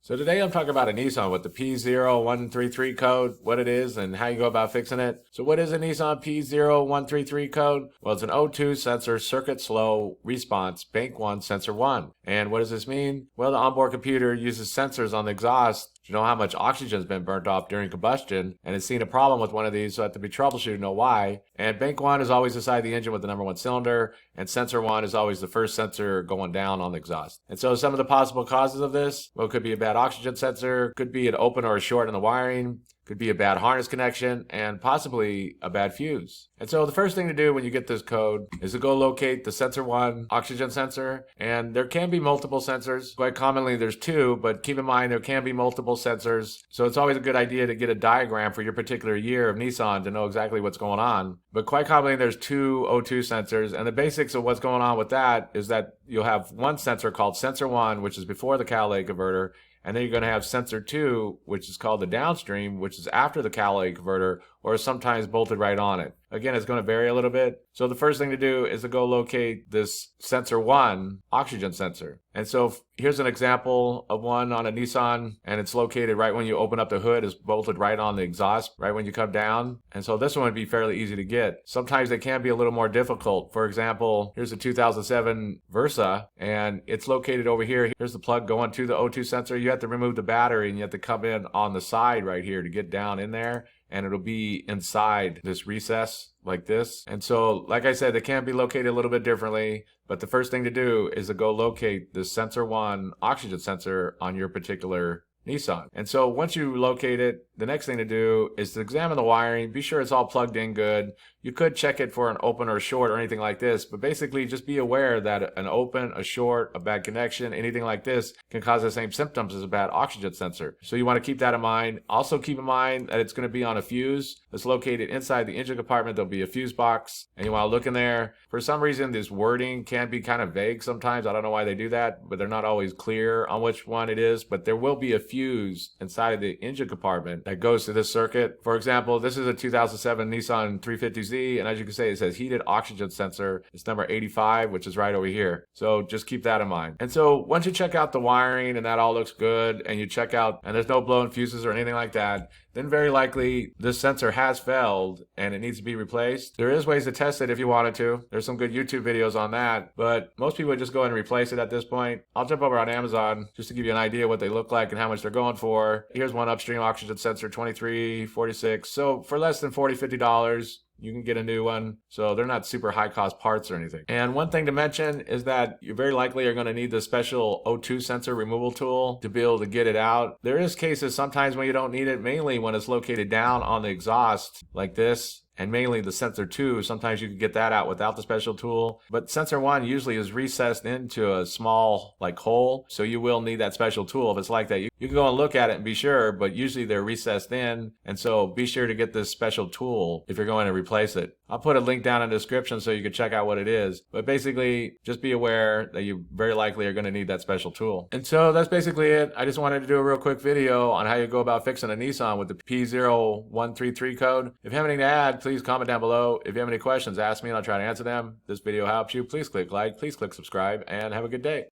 So today I'm talking about a Nissan with the P0133 code, what it is, and how you go about fixing it. So what is a Nissan P0133 code? Well, it's an O2 sensor circuit slow response bank 1 sensor 1. And what does this mean? Well, the onboard computer uses sensors on the exhaust to know how much oxygen has been burnt off during combustion, and it's seen a problem with one of these, so it has to be troubleshooted to know why. And bank 1 is always inside the engine with the number 1 cylinder, and sensor 1 is always the first sensor going down on the exhaust. And so some of the possible causes of this, well, it could be a bad oxygen sensor, could be an open or a short in the wiring, could be a bad harness connection, and possibly a bad fuse. And so the first thing to do when you get this code is to go locate the sensor 1 oxygen sensor. And there can be multiple sensors. Quite commonly there's 2, but keep in mind there can be multiple sensors. So it's always a good idea to get a diagram for your particular year of Nissan to know exactly what's going on. But quite commonly there's 2 O2 sensors, and the basics of what's going on with that is that you'll have one sensor called sensor 1, which is before the catalytic converter. And then you're going to have sensor 2, which is called the downstream, which is after the catalytic converter, or is sometimes bolted right on it. Again, it's going to vary a little bit. So the first thing to do is to go locate this sensor 1 oxygen sensor. And so here's an example of one on a Nissan, and it's located right when you open up the hood. It's bolted right on the exhaust, right when you come down. And so this one would be fairly easy to get. Sometimes they can be a little more difficult. For example, here's a 2007 Versa, and it's located over here. Here's the plug going to the O2 sensor. You have to remove the battery, and you have to come in on the side right here to get down in there. And it'll be inside this recess like this. And so, like I said, they can be located a little bit differently, but the first thing to do is to go locate the sensor 1 oxygen sensor on your particular Nissan. And so once you locate it, the next thing to do is to examine the wiring, be sure it's all plugged in good. You could check it for an open or short or anything like this, but basically just be aware that an open, a short, a bad connection, anything like this can cause the same symptoms as a bad oxygen sensor. So you want to keep that in mind. Also keep in mind that it's going to be on a fuse that's located inside the engine compartment. There'll be a fuse box, and you want to look in there. For some reason, this wording can be kind of vague sometimes. I don't know why they do that, but they're not always clear on which one it is. But there will be a fuse inside of the engine compartment that goes to this circuit. For example, this is a 2007 Nissan 350Z, and as you can see, it says heated oxygen sensor. It's number 85, which is right over here. So just keep that in mind. And so once you check out the wiring and that all looks good, and you check out, and there's no blown fuses or anything like that, then very likely this sensor has failed and it needs to be replaced. There is ways to test it if you wanted to. There's some good YouTube videos on that, but most people would just go ahead and replace it at this point. I'll jump over on Amazon just to give you an idea what they look like and how much they're going for. Here's one upstream oxygen sensor, $23.46. So for less than $40, $50, you can get a new one. So they're not super high cost parts or anything. And one thing to mention is that you very likely are going to need the special O2 sensor removal tool to be able to get it out. There is cases sometimes when you don't need it, mainly when it's located down on the exhaust like this. And mainly the sensor 2, sometimes you can get that out without the special tool. But sensor 1 usually is recessed into a small hole, so you will need that special tool if it's like that. You can go and look at it and be sure, but usually they're recessed in, and so be sure to get this special tool if you're going to replace it. I'll put a link down in the description so you can check out what it is. But basically, just be aware that you very likely are going to need that special tool. And so that's basically it. I just wanted to do a real quick video on how you go about fixing a Nissan with the P0133 code. If you have anything to add, please comment down below. If you have any questions, ask me and I'll try to answer them. If this video helps you, please click like, please click subscribe, and have a good day.